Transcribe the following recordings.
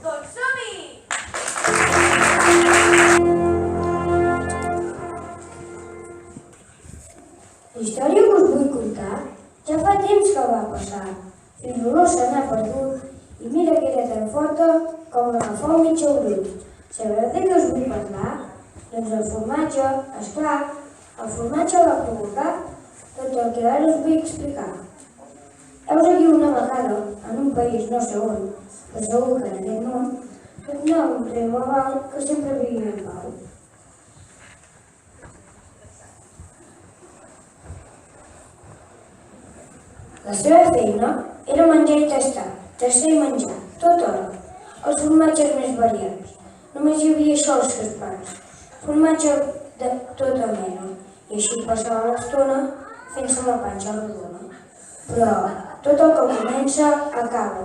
Doncs som-hi! La història que us vull contar ja fa temps que va passar. Fins l'olor se n'ha perdut i mira que era tan forta com agafar un mitjà brut. Sabreu de què us vull parlar? Doncs el formatge, esclar, el formatge va provocar tot el que ara us vull explicar. Heus aquí una vegada, en un país no sé on, però segur que en aquest món, hi ha un rei global que sempre vivia en pau. La seva feina era menjar i tastar, tastar i menjar, tota hora. Els formatges més variats. Només hi havia sols que pans, formatge de tota mena, i així passava l'estona fent-se la panxa rodona. Però tot el que comença acaba.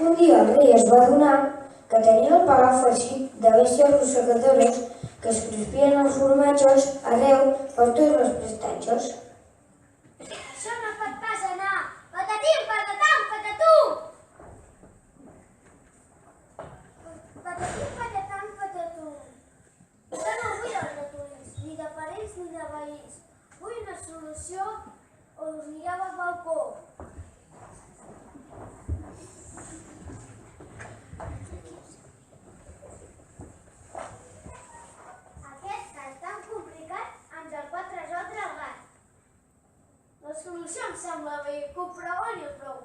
Un dia el rei es va adonar que tenia el palau farcit de bèsties rossegadores que es crispien els formatges arreu per tots els prestatges. Això no pot pas anar! Patatim, patatam, patatum! Patatim, patatam, patatum. Jo no vull els ratolins, ni de parents ni de veïns. Vull una solució o us mireu al balcó. Aquest cas tan complicat ens el pot resoldre el gat. La solució em sembla bé, que ho proven i ho provo.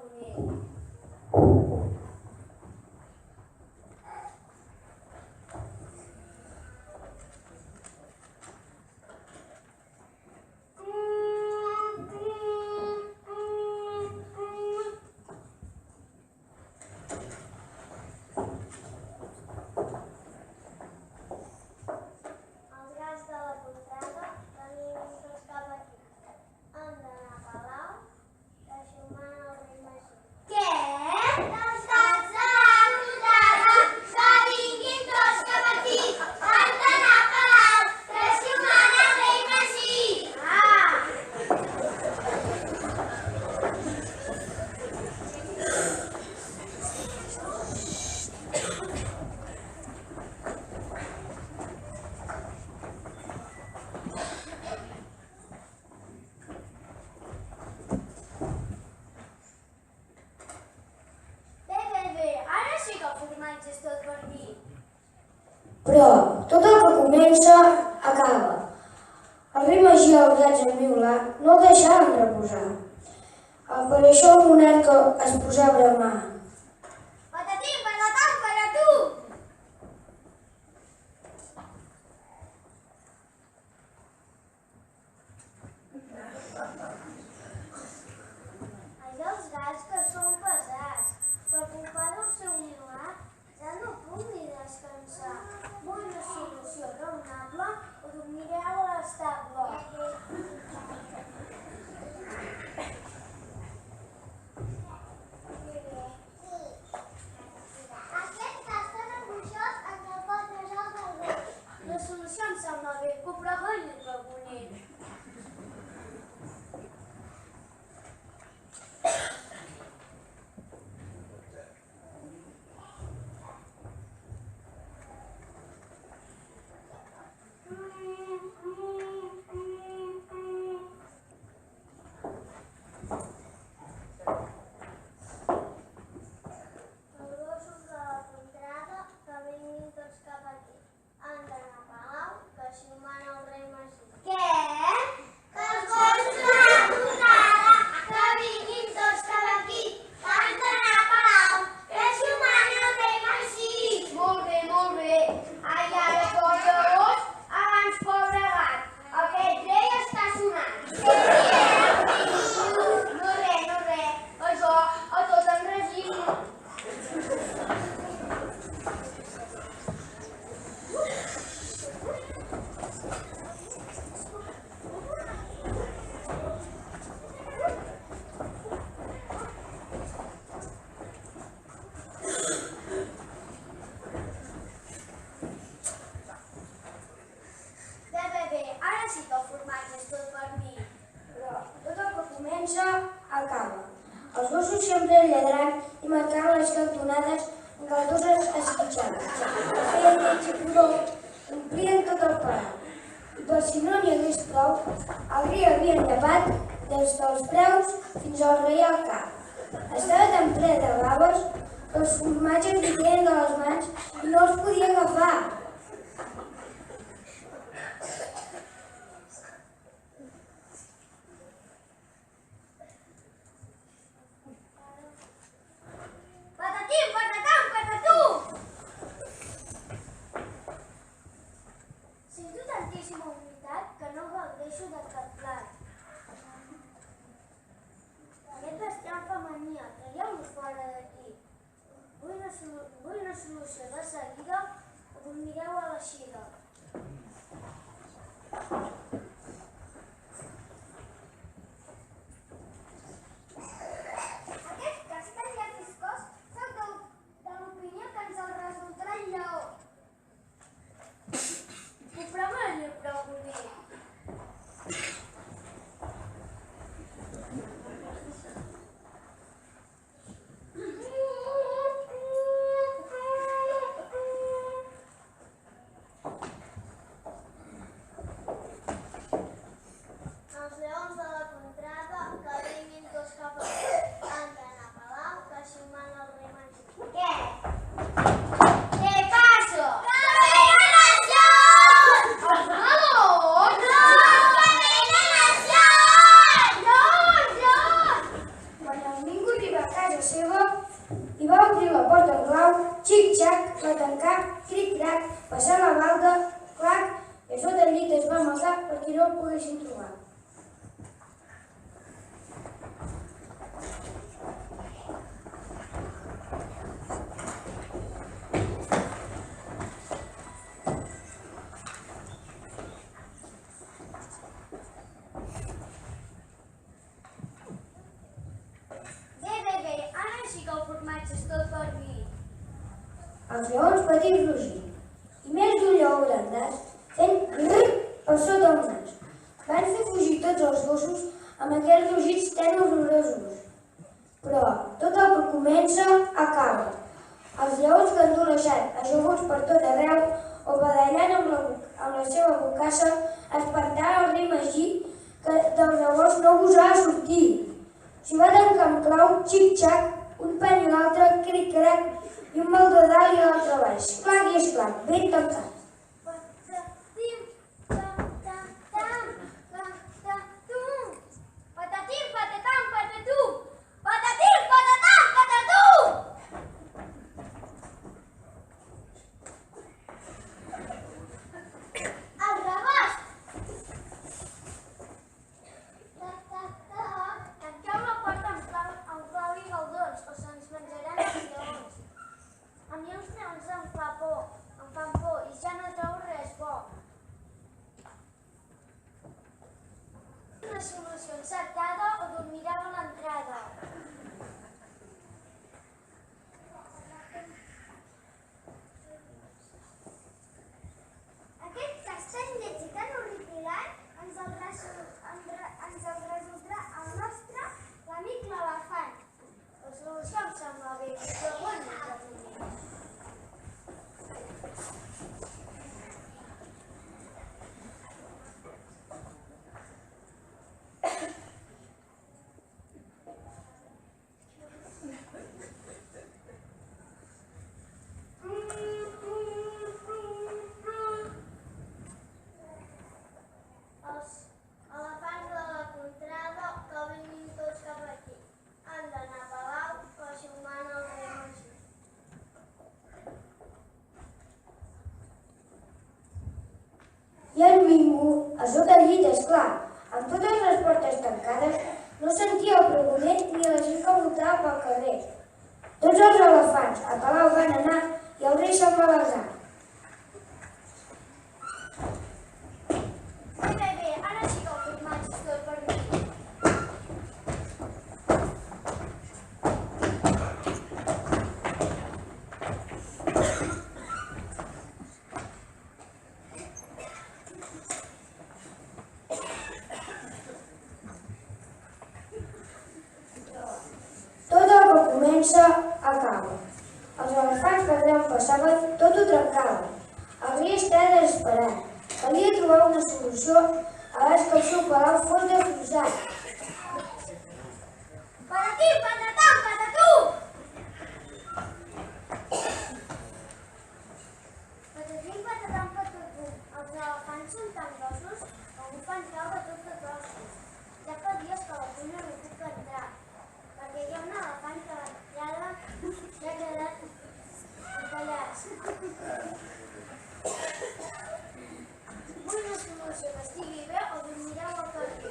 Els gats de la contrada tenien un pescat aquí. Han d'anar a palau, deixant el rei Magí. Què? Els gats de la contrada que vinguin tots cap aquí. Han d'anar a palau, deixant el rei Magí. Bé, ara sí que el formatge és tot per mi. Però tot el que comença acaba. El rei Magí i els gats en violar no el deixaven reposar. Per això el monarca es posà a bramar. Patatim, patatam, patatum! Ai, els gats que són pesats. Per culpa del seu milà ja no puc ni descansar. Vull una solució raonable o dormiré a l'estable. acaba. Els gossos sempre lladrant i marcant les cantonades amb galdoses esquitxades. Els feien lleig i pudor, omplien tot el parat. I per si no n'hi hagués prou, el riu havia llevat des dels preus fins al Reial Cap. Estava tan ple de baves que els formatges li queien de les mans i no els podia agafar. Patatim, patatam, patatum! Sento tantíssima humitat que no gaudeixo de cap plat. Aquest bestiar fa mania, traieu-lo fora d'aquí. Vull una solució de seguida o dormireu a l'eixida. Aquest castany llatiscós soc de l'opinió que ens el resoldrà el lleó. Ho promeni, però bonic. Els lleons de la contrada que vinguin tots cap a han d'anar a Palau, que si ho mana el rei Magí. Què? Què passa? Que venen els lleons! Els melons? No, que venen els lleons! Lleons, lleons! Quan el Mingo arriba a casa seva i va obrir la porta en clau, xic-xac, la tancà, cric-crac, passar la balda, clac, i a sota el llit es va amagar perquè no el poguessin trobar. Bé, ara sí que el formatge és tot per mi. Els lleons petits rugint, i més d'un lleó grandàs, fent grrr per sota el nas. Van fer fugir tots els gossos amb aquells rugits tan horrorosos. Però tot el que comença acaba. Els lleons gandolejant, ajaguts per tot arreu o badallant amb la seva bocassa, espantant el rei Magí que del rebost no gosava sortir. S'hi va tancar amb clau, xic-xac, un pany i l'altre, cric-crac, i un mal de dalt i l'altre baix. Clac i esclac, ben tancat. Patatim, patatam, patatum. Patatim, patatam, patatum. Patatim, patatam, patatum. El rebost. Tanqueu la porta amb clau i galdons o se'ns menjaran els lleons. A mi els lleons em fan por i ja no trobo res bo. Una solució encertada o dormireu a l'entrada. Aquest castany lleig i tan horripilant ens el resoldrà el nostre l'amic l'elefant. La solució em sembla bé, però on és la dormir? Els elefants de la contrada que vinguin tots cap aquí. Han d'anar a Palau, que si ho mana el rei Magí. I el Mingo, a sota el llit, esclar, amb totes les portes tancades, no sentia el pregoner ni la gent que voltava pel carrer. Tots els elefants a Palau van anar i el rei se'n va alejar. Bé, ara sí que el formatge és tot per mi. comença acaba. Els elefants per allà on passaven tot ho trencaven. El rei estava desesperat. Calia trobar una solució abans que el seu palau fos destrossat. Patatí, patatà, patatú! Patatí, patatà, patatú. Els elefants són tan grossos que ho fan caure tot de trossos. Ja fa dies que a la cuina no puc entrar, perquè hi ha un elefant que lladra i ha quedat encallat. Vull una solució que estigui bé o dormireu al carrer.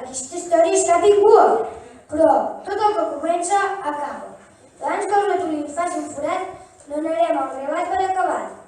Aquesta història és cap i cua, però tot el que comença acaba. Abans que els ratolins facin forat, donarem el relat per acabat.